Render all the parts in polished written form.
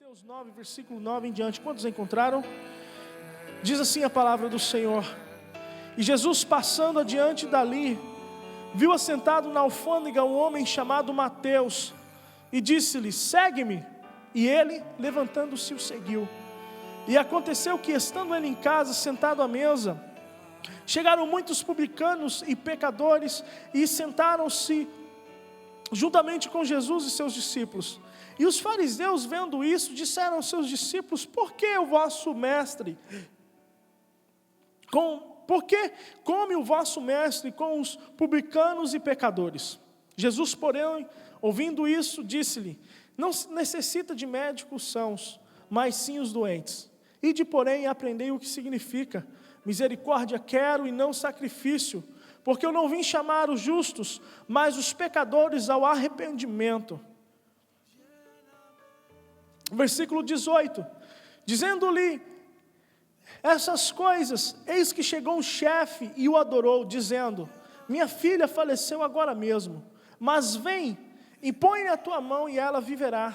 Mateus 9, versículo 9 em diante. Quantos encontraram? Diz assim a palavra do Senhor: E Jesus, passando adiante dali, viu assentado na alfândega um homem chamado Mateus, e disse-lhe: segue-me. E ele, levantando-se, o seguiu. E aconteceu que, estando ele em casa, sentado à mesa, chegaram muitos publicanos e pecadores, e sentaram-se juntamente com Jesus e seus discípulos. E os fariseus, vendo isso, disseram aos seus discípulos: por que o vosso mestre come o vosso mestre com os publicanos e pecadores? Jesus, porém, ouvindo isso, disse-lhe: não necessita de médicos sãos, mas sim os doentes. Ide, porém, e aprendei o que significa: misericórdia quero e não sacrifício, porque eu não vim chamar os justos, mas os pecadores ao arrependimento. Versículo 18, dizendo-lhe essas coisas, eis que chegou um chefe e o adorou, dizendo: minha filha faleceu agora mesmo, mas vem e põe-lhe a tua mão e ela viverá.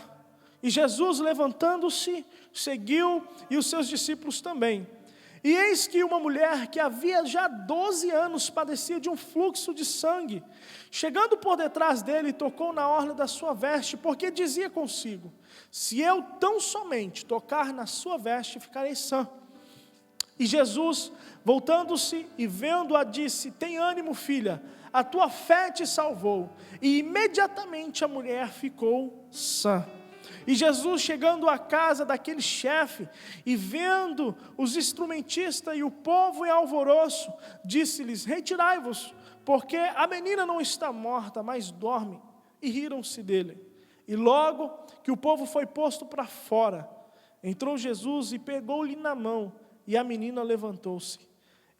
E Jesus, levantando-se, seguiu, e os seus discípulos também. E eis que uma mulher que havia já 12 anos padecia de um fluxo de sangue, chegando por detrás dele, tocou na orla da sua veste, porque dizia consigo: se eu tão somente tocar na sua veste, ficarei sã. E Jesus, voltando-se e vendo-a, disse: tem ânimo, filha, a tua fé te salvou. E imediatamente a mulher ficou sã. E Jesus, chegando à casa daquele chefe, e vendo os instrumentistas e o povo em alvoroço, disse-lhes: retirai-vos, porque a menina não está morta, mas dorme. E riram-se dele. E logo que o povo foi posto para fora, entrou Jesus e pegou-lhe na mão, e a menina levantou-se.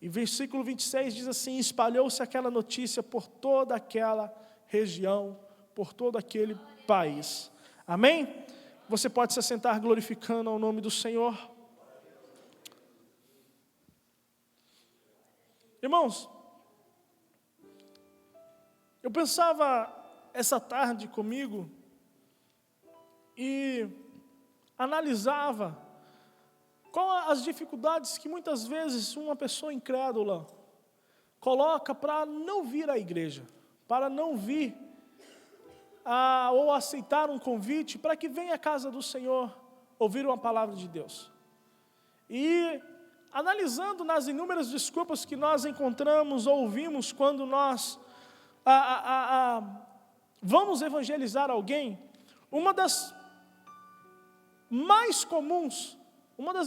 E versículo 26 diz assim: espalhou-se aquela notícia por toda aquela região, por todo aquele país. Amém? Você pode se assentar glorificando ao nome do Senhor. Irmãos, eu pensava essa tarde comigo e analisava quais as dificuldades que muitas vezes uma pessoa incrédula coloca para não vir à igreja, para não vir ou aceitar um convite para que venha à casa do Senhor ouvir uma palavra de Deus. E analisando nas inúmeras desculpas que nós encontramos ou ouvimos quando nós vamos evangelizar alguém, uma das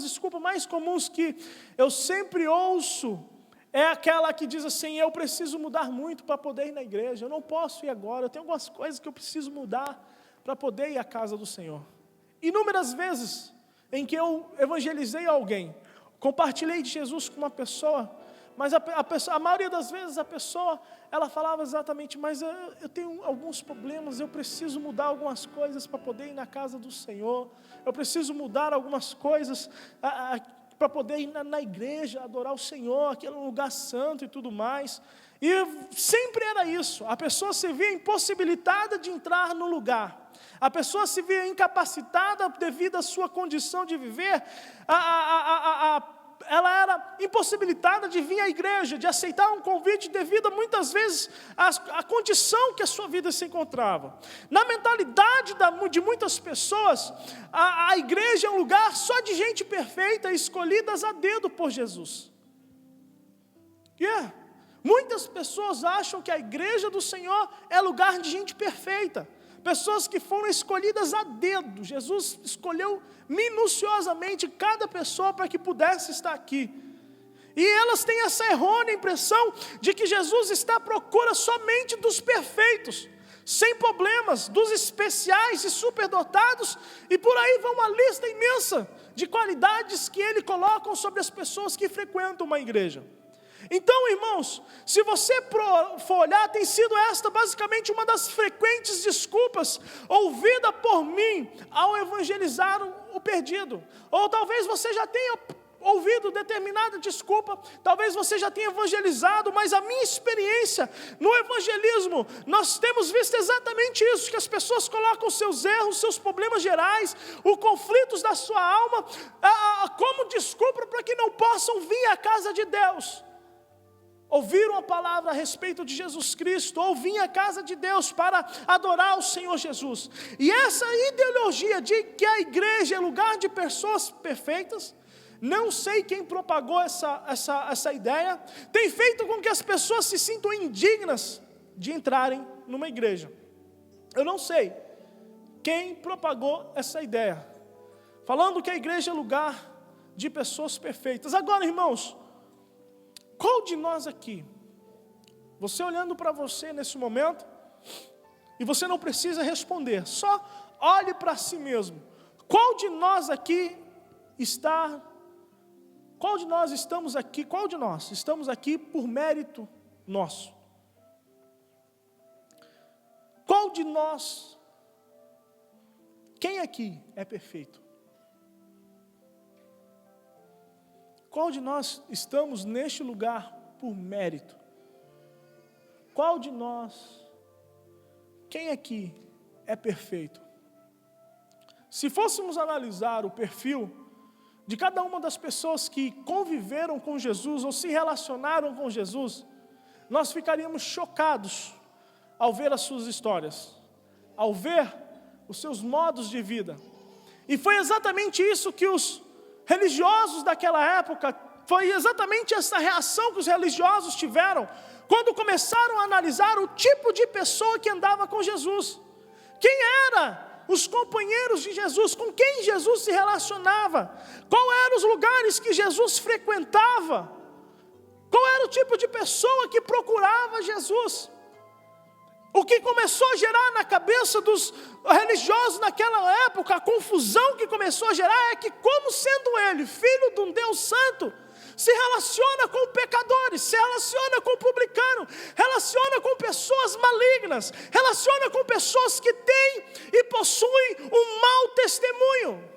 desculpas mais comuns que eu sempre ouço é aquela que diz assim: eu preciso mudar muito para poder ir na igreja, eu não posso ir agora, eu tenho algumas coisas que eu preciso mudar para poder ir à casa do Senhor. Inúmeras vezes em que eu evangelizei alguém, compartilhei de Jesus com uma pessoa, mas a maioria das vezes a pessoa, ela falava exatamente: mas eu tenho alguns problemas, eu preciso mudar algumas coisas para poder ir na casa do Senhor, eu preciso mudar algumas coisas para poder ir na igreja, adorar o Senhor, aquele lugar santo e tudo mais. E sempre era isso, a pessoa se via impossibilitada de entrar no lugar, a pessoa se via incapacitada devido à sua condição de viver, ela era impossibilitada de vir à igreja, de aceitar um convite devido a muitas vezes à condição que a sua vida se encontrava. Na mentalidade de muitas pessoas, a igreja é um lugar só de gente perfeita, escolhidas a dedo por Jesus. Muitas pessoas acham que a igreja do Senhor é lugar de gente perfeita, pessoas que foram escolhidas a dedo. Jesus escolheu minuciosamente cada pessoa para que pudesse estar aqui. E elas têm essa errônea impressão de que Jesus está à procura somente dos perfeitos, sem problemas, dos especiais e superdotados, e por aí vai uma lista imensa de qualidades que ele coloca sobre as pessoas que frequentam uma igreja. Então, irmãos, se você for olhar, tem sido esta basicamente uma das frequentes desculpas ouvida por mim ao evangelizar o perdido. Ou talvez você já tenha ouvido determinada desculpa, talvez você já tenha evangelizado, mas a minha experiência no evangelismo, nós temos visto exatamente isso, que as pessoas colocam seus erros, seus problemas gerais, os conflitos da sua alma, como desculpa para que não possam vir à casa de Deus. Ouviram a palavra a respeito de Jesus Cristo, ou vim à casa de Deus para adorar o Senhor Jesus. E essa ideologia de que a igreja é lugar de pessoas perfeitas, não sei quem propagou essa ideia, tem feito com que as pessoas se sintam indignas de entrarem numa igreja. Eu não sei quem propagou essa ideia, falando que a igreja é lugar de pessoas perfeitas. Agora, irmãos, qual de nós aqui, você olhando para você nesse momento, e você não precisa responder, só olhe para si mesmo, qual de nós estamos aqui por mérito nosso? Qual de nós, quem aqui é perfeito? Qual de nós estamos neste lugar por mérito? Qual de nós, quem aqui é perfeito? Se fôssemos analisar o perfil de cada uma das pessoas que conviveram com Jesus ou se relacionaram com Jesus, nós ficaríamos chocados ao ver as suas histórias, ao ver os seus modos de vida. E foi exatamente isso que os religiosos daquela época, foi exatamente essa reação que os religiosos tiveram quando começaram a analisar o tipo de pessoa que andava com Jesus. Quem eram os companheiros de Jesus, com quem Jesus se relacionava, quais eram os lugares que Jesus frequentava, qual era o tipo de pessoa que procurava Jesus. O que começou a gerar na cabeça dos religiosos naquela época, a confusão que começou a gerar é que, como sendo ele filho de um Deus santo, se relaciona com pecadores, se relaciona com publicano, relaciona com pessoas malignas, relaciona com pessoas que têm e possuem um mau testemunho.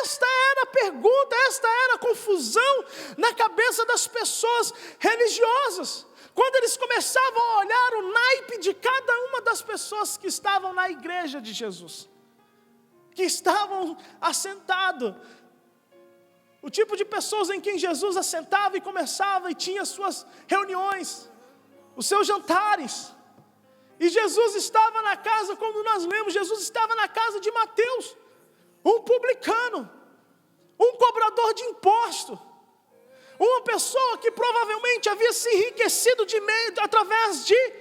Esta era a pergunta, esta era a confusão na cabeça das pessoas religiosas. Quando eles começavam a olhar o naipe de cada uma das pessoas que estavam na igreja de Jesus, que estavam assentados, o tipo de pessoas em quem Jesus assentava e começava e tinha suas reuniões, os seus jantares. E Jesus estava na casa, como nós lemos, Jesus estava na casa de Mateus, um publicano, um cobrador de imposto, uma pessoa que provavelmente havia se enriquecido através de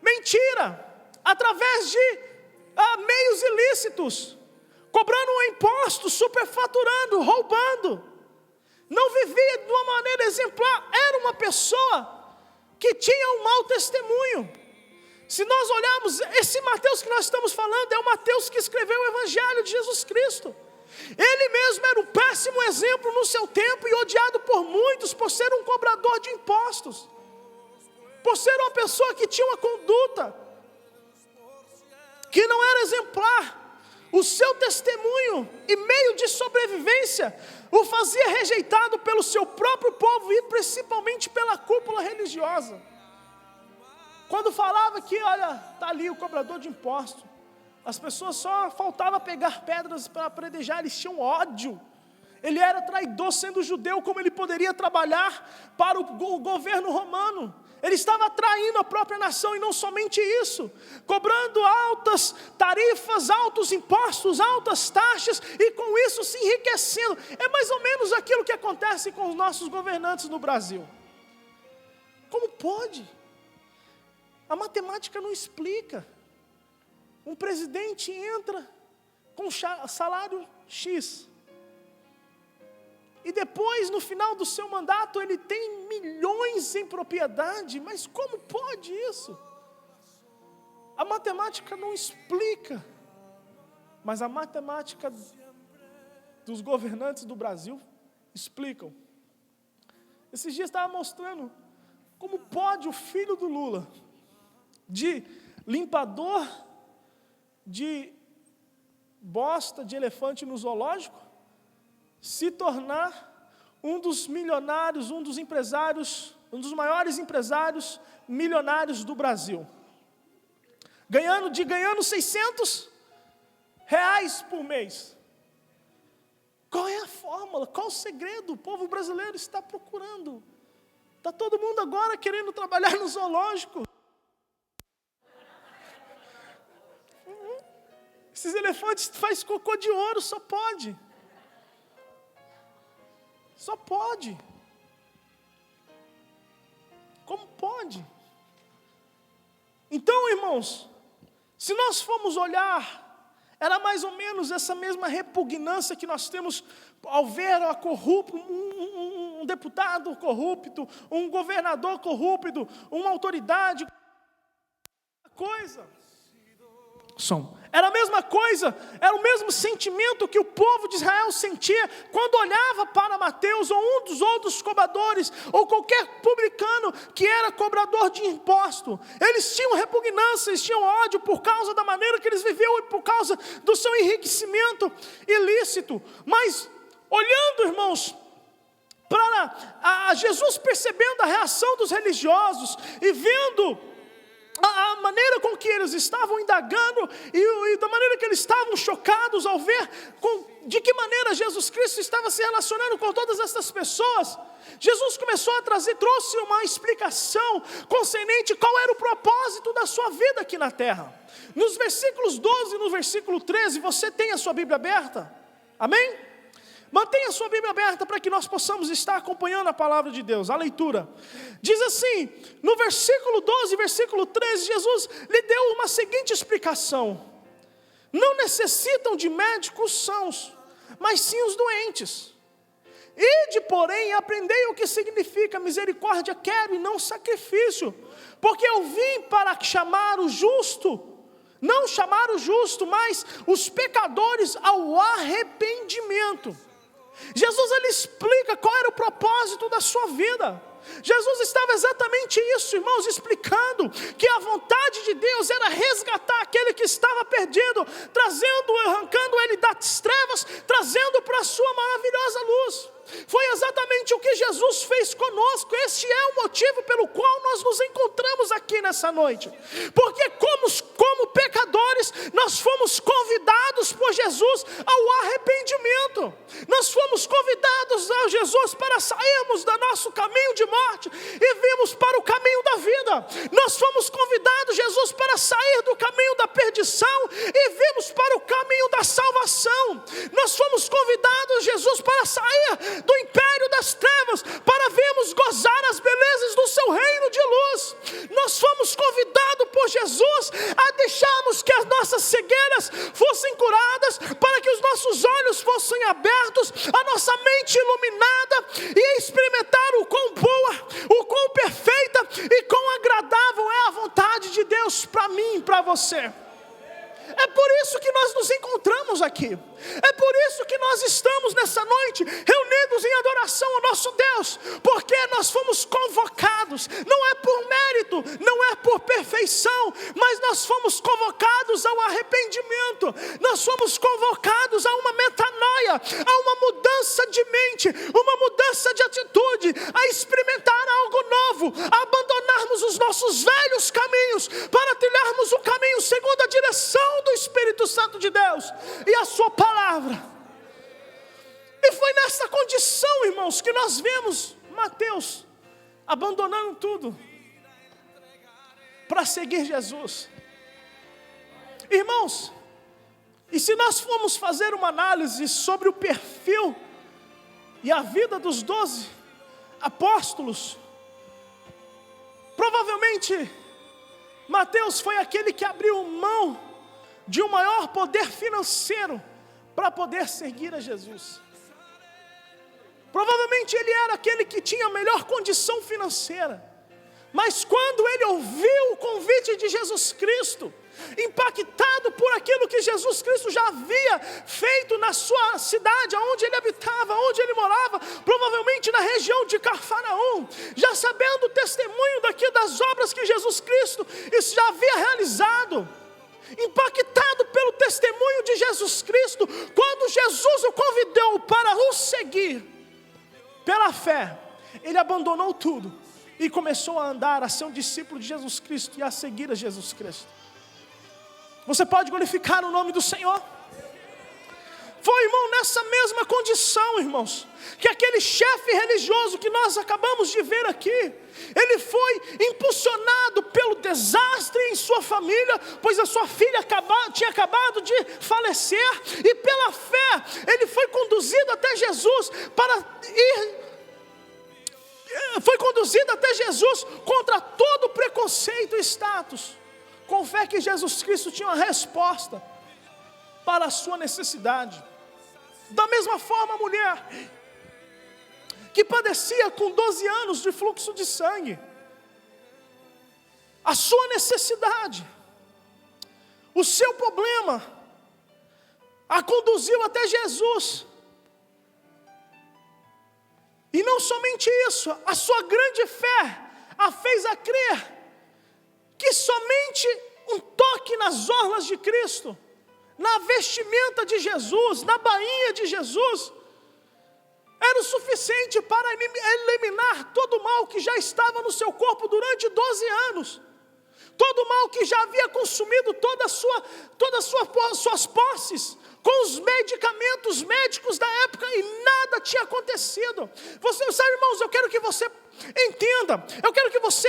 mentira, através de meios ilícitos, cobrando um imposto, superfaturando, roubando. Não vivia de uma maneira exemplar, era uma pessoa que tinha um mau testemunho. Se nós olharmos, esse Mateus que nós estamos falando é o Mateus que escreveu o Evangelho de Jesus Cristo. Ele mesmo era um péssimo exemplo no seu tempo e odiado por muitos por ser um cobrador de impostos, por ser uma pessoa que tinha uma conduta que não era exemplar. O seu testemunho e meio de sobrevivência o fazia rejeitado pelo seu próprio povo e principalmente pela cúpula religiosa. Quando falava que, olha, está ali o cobrador de impostos, as pessoas só faltava pegar pedras para apedrejar, eles tinham ódio. Ele era traidor sendo judeu, como ele poderia trabalhar para o governo romano? Ele estava traindo a própria nação, e não somente isso, cobrando altas tarifas, altos impostos, altas taxas, e com isso se enriquecendo. É mais ou menos aquilo que acontece com os nossos governantes no Brasil. Como pode? A matemática não explica. Um presidente entra com salário X, e depois, no final do seu mandato, ele tem milhões em propriedade. Mas como pode isso? A matemática não explica. Mas a matemática dos governantes do Brasil explicam. Esses dias estava mostrando como pode o filho do Lula, de limpador de bosta de elefante no zoológico, se tornar um dos milionários, um dos empresários, um dos maiores empresários milionários do Brasil. Ganhando R$600 por mês. Qual é a fórmula? Qual o segredo? O povo brasileiro está procurando. Está todo mundo agora querendo trabalhar no zoológico. Esses elefantes fazem cocô de ouro, só pode. Só pode. Como pode? Então, irmãos, se nós formos olhar, era mais ou menos essa mesma repugnância que nós temos ao ver a corrupto, um deputado corrupto, um governador corrupto, uma autoridade. Era a mesma coisa, era o mesmo sentimento que o povo de Israel sentia quando olhava para Mateus ou um dos outros cobradores, ou qualquer publicano que era cobrador de imposto. Eles tinham repugnância, eles tinham ódio por causa da maneira que eles viviam e por causa do seu enriquecimento ilícito. Mas, olhando, irmãos, para Jesus, percebendo a reação dos religiosos e vendo a maneira com que eles estavam indagando e da maneira que eles estavam chocados ao ver de que maneira Jesus Cristo estava se relacionando com todas essas pessoas, Jesus começou a trouxe uma explicação concernente qual era o propósito da sua vida aqui na terra. Nos versículos 12 e no versículo 13, você tem a sua Bíblia aberta? Amém? Mantenha a sua Bíblia aberta para que nós possamos estar acompanhando a palavra de Deus, a leitura. Diz assim, no versículo 12 e versículo 13, Jesus lhe deu uma seguinte explicação: não necessitam de médicos sãos, mas sim os doentes. Ide, porém, aprendei o que significa misericórdia quero e não sacrifício, porque eu vim para chamar o justo, não chamar o justo, mas os pecadores ao arrependimento. Jesus, ele explica qual era o propósito da sua vida. Jesus estava exatamente isso, irmãos, explicando que a vontade de Deus era resgatar aquele que estava perdido, arrancando ele das trevas, trazendo para a sua maravilhosa luz. Foi exatamente o que Jesus fez conosco. Este é o motivo pelo qual nós nos encontramos aqui nessa noite, porque como pecadores, nós fomos convidados por Jesus ao arrependimento. Nós fomos convidados a Jesus para sairmos do nosso caminho de morte e virmos para o caminho da vida. Nós fomos convidados, Jesus, para sair do caminho da perdição e virmos para o caminho da salvação. Nós fomos convidados, Jesus, para sair do império das trevas, para vermos gozar as belezas do seu reino de luz. Nós fomos convidados por Jesus a deixarmos que as nossas cegueiras fossem curadas, para que os nossos olhos fossem abertos, a nossa mente iluminada, e experimentar o quão boa, o quão perfeita e quão agradável é a vontade de Deus para mim e para você. É por isso que nós nos encontramos aqui. É por isso que nós estamos nessa noite reunidos em adoração ao nosso Deus, porque nós fomos convocados, não é por mérito, não é por perfeição, mas nós fomos convocados ao arrependimento, nós fomos convocados a uma metanoia, a uma mudança de mente, uma mudança de atitude, a experimentar algo novo, a abandonarmos os nossos velhos caminhos, para trilharmos o caminho segundo a direção do Espírito Santo de Deus e a sua palavra. E foi nessa condição, irmãos, que nós vemos Mateus abandonando tudo para seguir Jesus. Irmãos, e se nós formos fazer uma análise sobre o perfil e a vida dos 12 apóstolos, provavelmente Mateus foi aquele que abriu mão de um maior poder financeiro para poder seguir a Jesus. Provavelmente ele era aquele que tinha a melhor condição financeira, mas quando ele ouviu o convite de Jesus Cristo, impactado por aquilo que Jesus Cristo já havia feito na sua cidade, onde ele habitava, onde ele morava, provavelmente na região de Cafarnaum, já sabendo o testemunho das obras que Jesus Cristo já havia realizado, impactado pelo testemunho de Jesus Cristo, quando Jesus o convidou para o seguir, pela fé, ele abandonou tudo e começou a andar, a ser um discípulo de Jesus Cristo e a seguir a Jesus Cristo. Você pode glorificar o nome do Senhor? Foi, irmão, nessa mesma condição, irmãos, que aquele chefe religioso que nós acabamos de ver aqui, ele foi impulsionado pelo desastre em sua família, pois a sua filha tinha acabado de falecer, e pela fé, ele foi conduzido até Jesus foi conduzido até Jesus contra todo preconceito e status, com fé que Jesus Cristo tinha uma resposta para a sua necessidade. Da mesma forma, a mulher que padecia com 12 anos de fluxo de sangue, a sua necessidade, o seu problema, a conduziu até Jesus. E não somente isso, a sua grande fé a fez a crer que somente um toque nas orlas de Cristo, na vestimenta de Jesus, na bainha de Jesus, era o suficiente para eliminar todo o mal que já estava no seu corpo durante 12 anos. Todo o mal que já havia consumido todas suas posses, com os medicamentos médicos da época, e nada tinha acontecido. Você sabe, irmãos, eu quero que você entenda, eu quero que você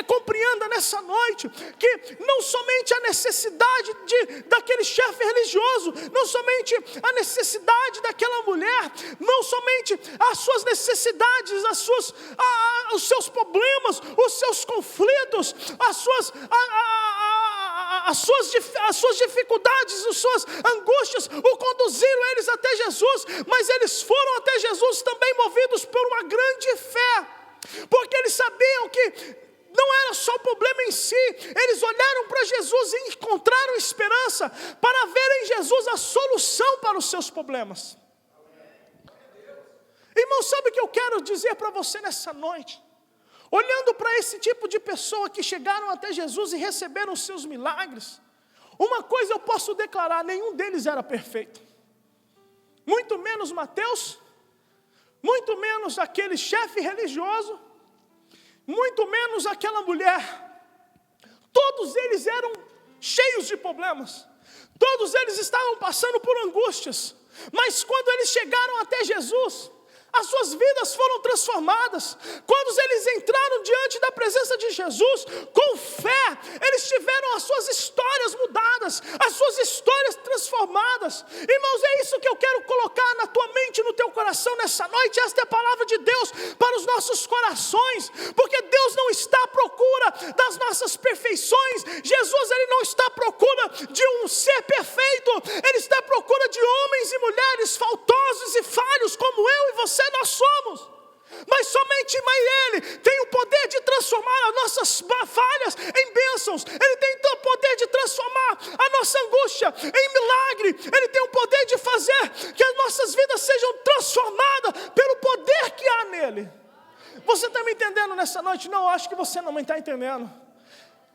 compreenda nessa noite, que não somente a necessidade daquele chefe religioso, não somente a necessidade daquela mulher, não somente as suas necessidades, os seus problemas, os seus conflitos, as suas dificuldades, as suas angústias, o conduziram eles até Jesus, mas eles foram até Jesus também movidos por uma grande fé, porque eles sabiam que não era só o problema em si, eles olharam para Jesus e encontraram esperança para ver em Jesus a solução para os seus problemas. Irmão, sabe o que eu quero dizer para você nessa noite? Olhando para esse tipo de pessoa que chegaram até Jesus e receberam os seus milagres, uma coisa eu posso declarar: nenhum deles era perfeito. Muito menos Mateus, muito menos aquele chefe religioso, muito menos aquela mulher. Todos eles eram cheios de problemas, todos eles estavam passando por angústias, mas quando eles chegaram até Jesus, as suas vidas foram transformadas. Quando eles entraram diante da presença de Jesus, com fé, eles tiveram as suas histórias mudadas, as suas histórias transformadas. Irmãos, é isso que eu quero colocar na tua mente, no teu coração nessa noite. Esta é a palavra de Deus para os nossos corações, porque Deus não está à procura das nossas perfeições. Jesus, Ele não está à procura de um ser perfeito, Ele está à procura de homens e mulheres faltosos e falhos como eu e você. Nós somos, mas somente Ele tem o poder de transformar as nossas falhas em bênçãos. Ele tem o poder de transformar a nossa angústia em milagre. Ele tem o poder de fazer que as nossas vidas sejam transformadas pelo poder que há nele. Você está me entendendo nessa noite? Não, acho que você não está entendendo.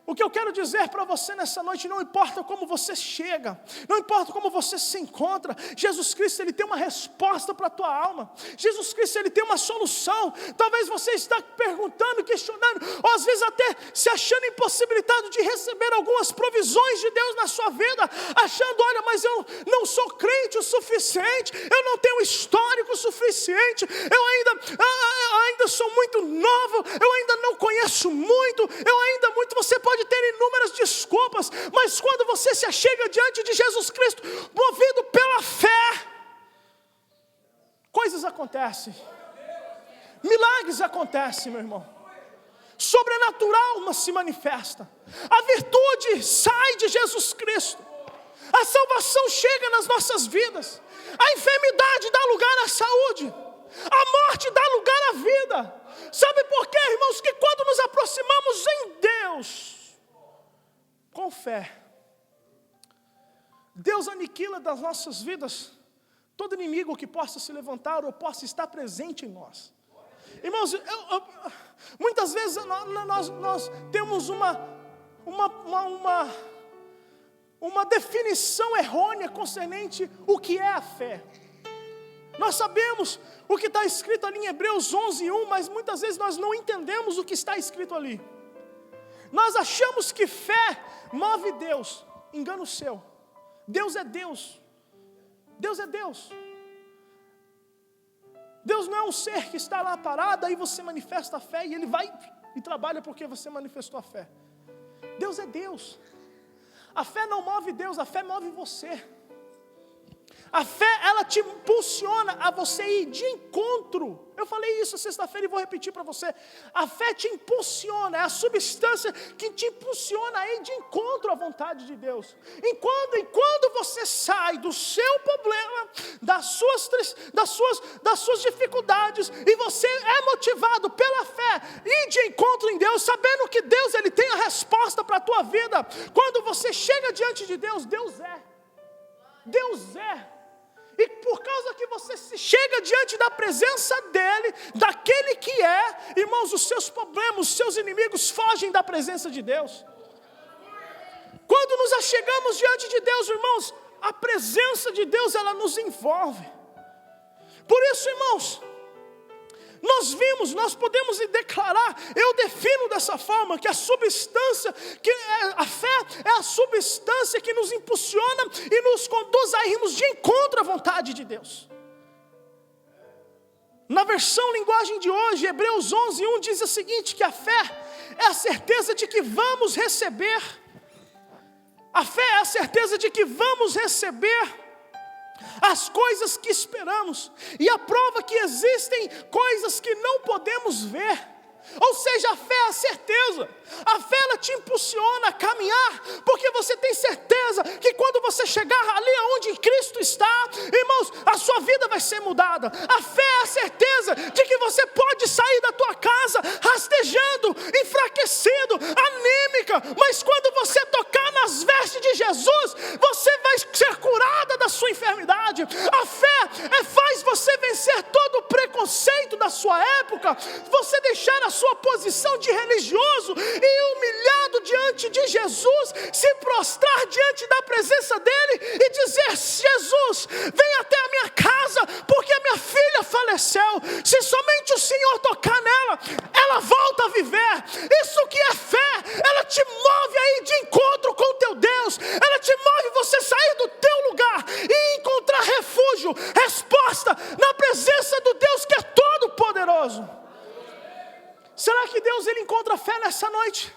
O que eu quero dizer para você nessa noite: não importa como você chega, não importa como você se encontra, Jesus Cristo, Ele tem uma resposta para a tua alma. Jesus Cristo, Ele tem uma solução. Talvez você está perguntando, questionando, ou às vezes até se achando impossibilitado de receber algumas provisões de Deus na sua vida, achando: olha, mas eu não sou crente o suficiente, eu não tenho histórico suficiente, eu ainda sou muito novo, eu ainda não conheço muito, você pode ter inúmeras desculpas, mas quando você se achega diante de Jesus Cristo, movido pela fé, coisas acontecem, milagres acontecem, meu irmão. Sobrenatural se manifesta, a virtude sai de Jesus Cristo, a salvação chega nas nossas vidas, a enfermidade dá lugar à saúde, a morte dá lugar à vida. Sabe por quê, irmãos? Que quando nos aproximamos em Deus, com fé, Deus aniquila das nossas vidas todo inimigo que possa se levantar ou possa estar presente em nós. Irmãos, muitas vezes nós temos uma definição errônea concernente o que é a fé. Nós sabemos o que está escrito ali em Hebreus 11:1, mas muitas vezes nós não entendemos o que está escrito ali. Nós achamos que fé move Deus. Engano seu. Deus é Deus. Deus é Deus. Deus não é um ser que está lá parado, aí você manifesta a fé e Ele vai e trabalha porque você manifestou a fé. Deus é Deus. A fé não move Deus, a fé move você. A fé, ela te impulsiona a você ir de encontro. Eu falei isso sexta-feira e vou repetir para você. A fé te impulsiona, é a substância que te impulsiona a ir de encontro à vontade de Deus. Enquanto você sai do seu problema, das suas dificuldades, e você é motivado pela fé, ir de encontro em Deus, sabendo que Deus ele tem a resposta para a tua vida. Quando você chega diante de Deus, Deus é. Deus é. E por causa que você se chega diante da presença dEle, daquele que é, irmãos, os seus problemas, os seus inimigos fogem da presença de Deus. Quando nos achegamos diante de Deus, irmãos, a presença de Deus, ela nos envolve. Por isso, irmãos, nós podemos declarar, eu defino dessa forma, que a substância, a fé é a substância que nos impulsiona e nos conduz a irmos de encontro à vontade de Deus. Na versão linguagem de hoje, Hebreus 11:1 diz o seguinte, que a fé é a certeza de que vamos receber. A fé é a certeza de que vamos receber as coisas que esperamos, e a prova que existem coisas que não podemos ver. Ou seja, a fé é a certeza. A fé ela te impulsiona a caminhar, porque você tem certeza que quando você chegar ali onde Cristo está, irmãos, a sua vida vai ser mudada. A fé é a certeza de que você pode sair da tua casa rastejando, enfraquecido, anêmica, mas quando você tocar nas vestes de Jesus, você vai ser curada da sua enfermidade. A fé faz você vencer todo o preconceito da sua época, você deixar a sua posição de religioso e humilhado diante de Jesus, se prostrar diante da presença dele e dizer: Jesus, vem até a minha casa, porque a minha filha faleceu. Se somente o Senhor tocar nela, ela volta a viver. Isso que é fé, ela te move a ir de encontro com o teu Deus, ela te move você sair do teu lugar e encontrar refúgio, resposta na presença do Deus que é todo poderoso. Será que Deus ele encontra fé nessa noite?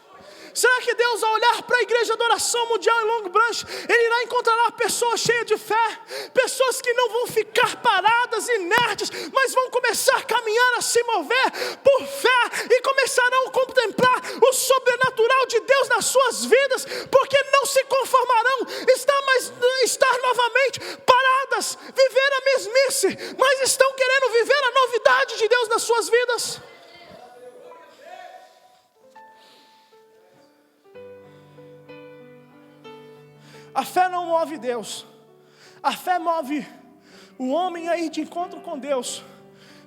Será que Deus, ao olhar para a Igreja da Oração Mundial em Long Branch, Ele irá encontrar lá pessoas cheias de fé, pessoas que não vão ficar paradas, inertes, mas vão começar a caminhar, a se mover por fé, e começarão a contemplar o sobrenatural de Deus nas suas vidas, porque não se conformarão estar novamente paradas, viver a mesmice, mas estão querendo viver a novidade de Deus nas suas vidas. A fé não move Deus. A fé move o homem a ir de encontro com Deus.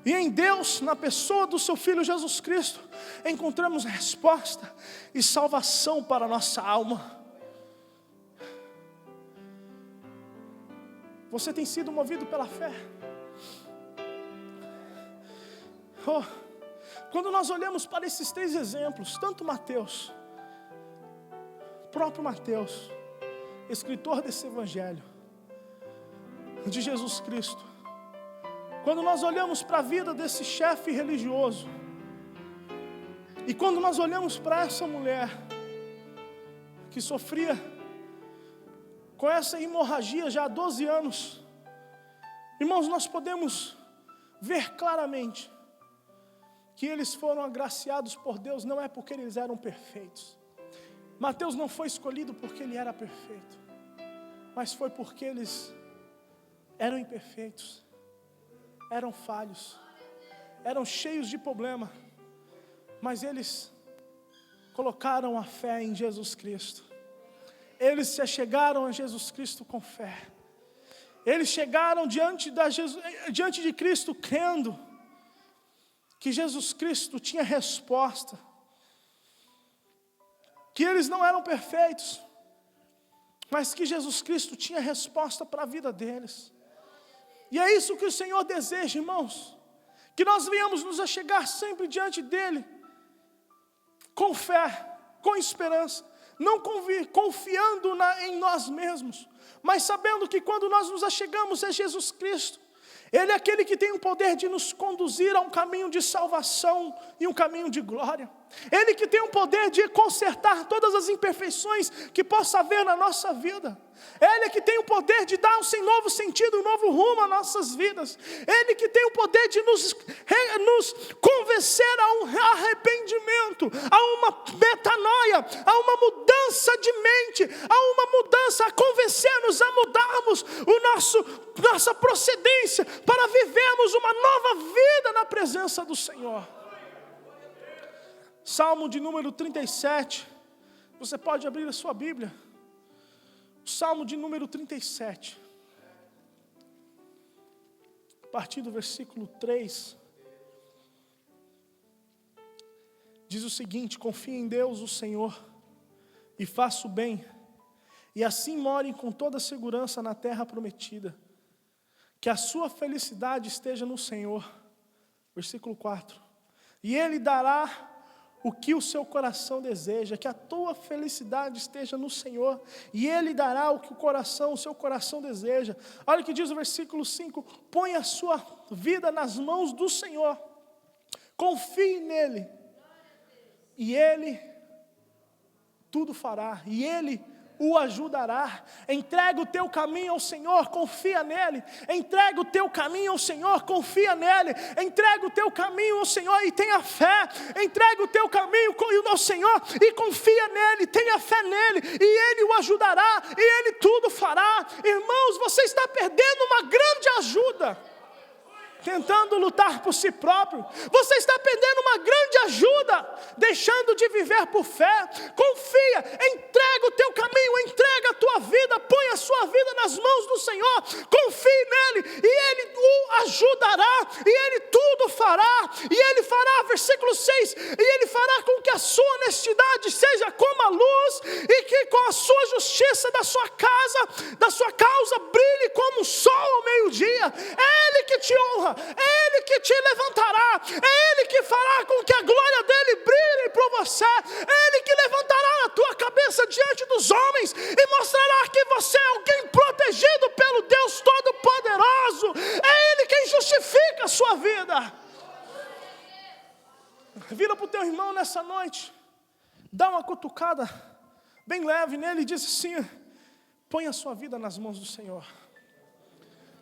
E em Deus, na pessoa do seu Filho Jesus Cristo, encontramos resposta e salvação para a nossa alma. Você tem sido movido pela fé? Quando nós olhamos para esses 3 exemplos, tanto Mateus, próprio Mateus, escritor desse evangelho de Jesus Cristo, quando nós olhamos para a vida desse chefe religioso, e quando nós olhamos para essa mulher que sofria com essa hemorragia já há 12 anos, irmãos, nós podemos ver claramente que eles foram agraciados por Deus, não é porque eles eram perfeitos. Mateus não foi escolhido porque ele era perfeito, mas foi porque eles eram imperfeitos, eram falhos, eram cheios de problema, mas eles colocaram a fé em Jesus Cristo. Eles se achegaram a Jesus Cristo com fé. Eles chegaram diante de Cristo crendo que Jesus Cristo tinha resposta, que eles não eram perfeitos, mas que Jesus Cristo tinha resposta para a vida deles. E é isso que o Senhor deseja, irmãos, que nós venhamos nos achegar sempre diante dEle, com fé, com esperança, não confiando em nós mesmos, mas sabendo que quando nós nos achegamos a Jesus Cristo, Ele é aquele que tem o poder de nos conduzir a um caminho de salvação e um caminho de glória. Ele que tem o poder de consertar todas as imperfeições que possa haver na nossa vida. Ele que tem o poder de dar um novo sentido, um novo rumo às nossas vidas. Ele que tem o poder de nos convencer a um arrependimento, a uma metanoia, a uma mudança de mente, a uma mudança, a convencer-nos a mudarmos nossa procedência para vivermos uma nova vida na presença do Senhor. Salmo de número 37, você pode abrir a sua Bíblia. Salmo de número 37, a partir do versículo 3, diz o seguinte: confie em Deus, o Senhor, e faça o bem, e assim morem com toda segurança na terra prometida. Que a sua felicidade esteja no Senhor. Versículo 4. E Ele dará o que o seu coração deseja, que a tua felicidade esteja no Senhor, e Ele dará o que o seu coração deseja. Olha o que diz o versículo 5, põe a sua vida nas mãos do Senhor, confie nele, e Ele tudo fará, e Ele o ajudará. Entrega o teu caminho ao Senhor, confia nele. Entrega o teu caminho ao Senhor, confia nele. Entrega o teu caminho ao Senhor e tenha fé. Entrega o teu caminho ao Senhor e confia nele, tenha fé nele, e Ele o ajudará, e Ele tudo fará. Irmãos, você está perdendo uma grande ajuda tentando lutar por si próprio. Você está perdendo uma grande ajuda, deixando de viver por fé. Confia, entrega o teu caminho, entrega a tua vida, põe a sua vida nas mãos do Senhor, confie nele, e Ele o ajudará, e Ele tudo fará, e Ele fará, versículo 6, e Ele fará com que a sua honestidade seja como a luz, e que com a sua justiça da sua causa brilhe como o sol ao meio-dia. É Ele que te honra, é Ele que te levantará, é Ele que fará com que a glória dEle brilhe por você, é Ele que levantará a tua cabeça diante dos homens e mostrará que você é alguém protegido pelo Deus Todo-Poderoso. É Ele quem justifica a sua vida. Vira para o teu irmão nessa noite, dá uma cutucada bem leve nele e diz assim: põe a sua vida nas mãos do Senhor.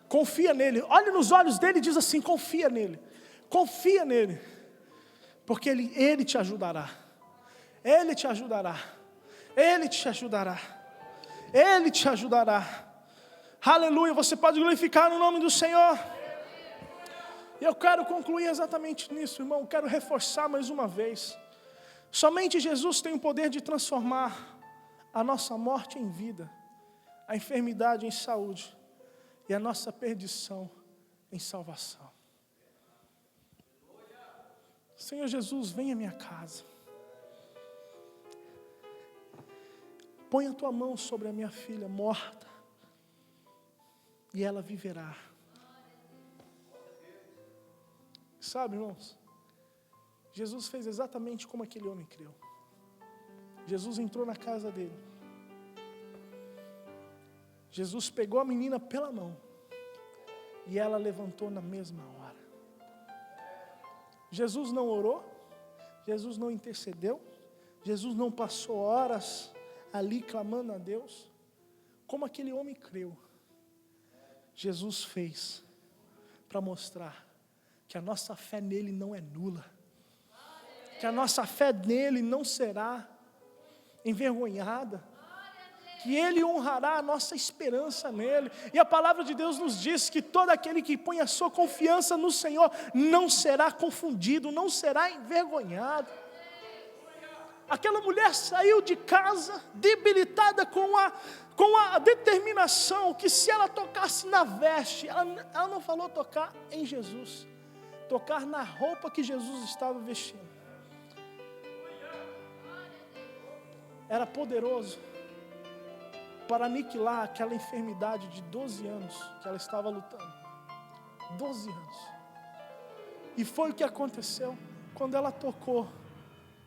Confia nele, olhe nos olhos dele e diz assim: confia nele, porque ele te ajudará, Ele te ajudará, Ele te ajudará, Ele te ajudará. Aleluia, você pode glorificar no nome do Senhor. E eu quero concluir exatamente nisso, irmão, eu quero reforçar mais uma vez. Somente Jesus tem o poder de transformar a nossa morte em vida, a enfermidade em saúde, e a nossa perdição em salvação. Senhor Jesus, vem à minha casa. Põe a tua mão sobre a minha filha morta, e ela viverá. Sabe, irmãos, Jesus fez exatamente como aquele homem creu. Jesus entrou na casa dele. Jesus pegou a menina pela mão e ela levantou na mesma hora. Jesus não orou, Jesus não intercedeu, Jesus não passou horas ali clamando a Deus. Como aquele homem creu, Jesus fez para mostrar que a nossa fé nele não é nula, que a nossa fé nele não será envergonhada, que Ele honrará a nossa esperança nele. E a palavra de Deus nos diz que todo aquele que põe a sua confiança no Senhor não será confundido, não será envergonhado. Aquela mulher saiu de casa debilitada com a determinação que se ela tocasse na veste, ela não falou tocar em Jesus, tocar na roupa que Jesus estava vestindo. Era poderoso. para aniquilar aquela enfermidade de 12 anos que ela estava lutando. 12 anos. E foi o que aconteceu. Quando ela tocou,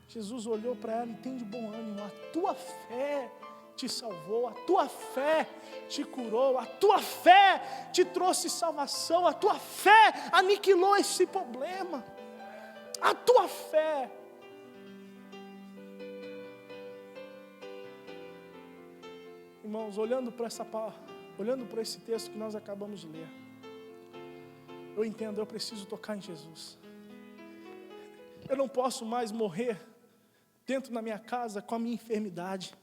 Jesus olhou para ela e tem de bom ânimo: a tua fé te salvou, a tua fé te curou, a tua fé te trouxe salvação, a tua fé aniquilou esse problema. A tua fé. Irmãos, olhando para esse texto que nós acabamos de ler, eu entendo, eu preciso tocar em Jesus. Eu não posso mais morrer dentro da minha casa com a minha enfermidade.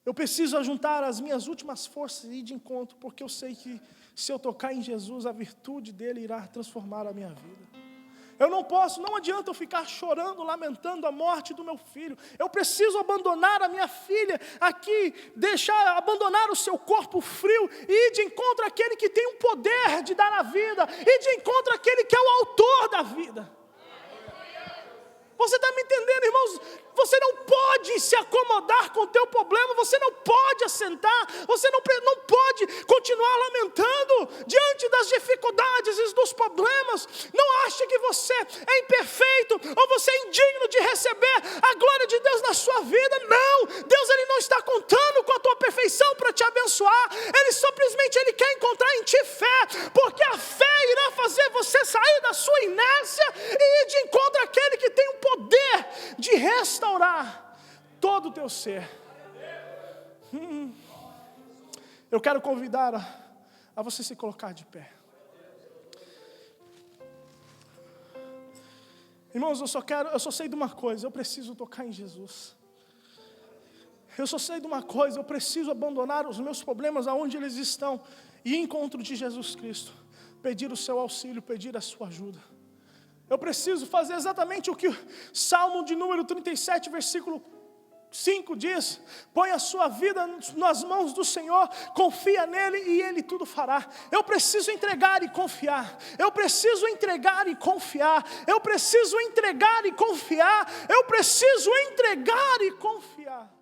Eu preciso ajuntar as minhas últimas forças e ir de encontro, porque eu sei que se eu tocar em Jesus, a virtude dele irá transformar a minha vida. Eu não posso, não adianta eu ficar chorando, lamentando a morte do meu filho. Eu preciso abandonar a minha filha aqui, abandonar o seu corpo frio e ir de encontro àquele que tem o poder de dar a vida, ir de encontro àquele que é o autor da vida. Você está me entendendo, irmãos? Você não pode se acomodar com o teu problema, você não pode assentar, você não pode continuar lamentando diante das dificuldades e dos problemas. Não ache que você é imperfeito ou você é indigno de receber a glória de Deus na sua vida. Não, Deus ele não está contando com a tua perfeição para te abençoar. Ele simplesmente quer encontrar em ti fé, porque a fé irá fazer você sair da sua inércia e ir de encontro àquele que tem o poder de restaurar todo o teu ser. Eu quero convidar a você se colocar de pé. Irmãos, eu só sei de uma coisa: eu preciso tocar em Jesus. Eu só sei de uma coisa: eu preciso abandonar os meus problemas aonde eles estão e ir em encontro de Jesus Cristo, pedir o seu auxílio, pedir a sua ajuda. Eu preciso fazer exatamente o que o Salmo de número 37, versículo 5 diz: põe a sua vida nas mãos do Senhor, confia nele e ele tudo fará. Eu preciso entregar e confiar. Eu preciso entregar e confiar. Eu preciso entregar e confiar. Eu preciso entregar e confiar.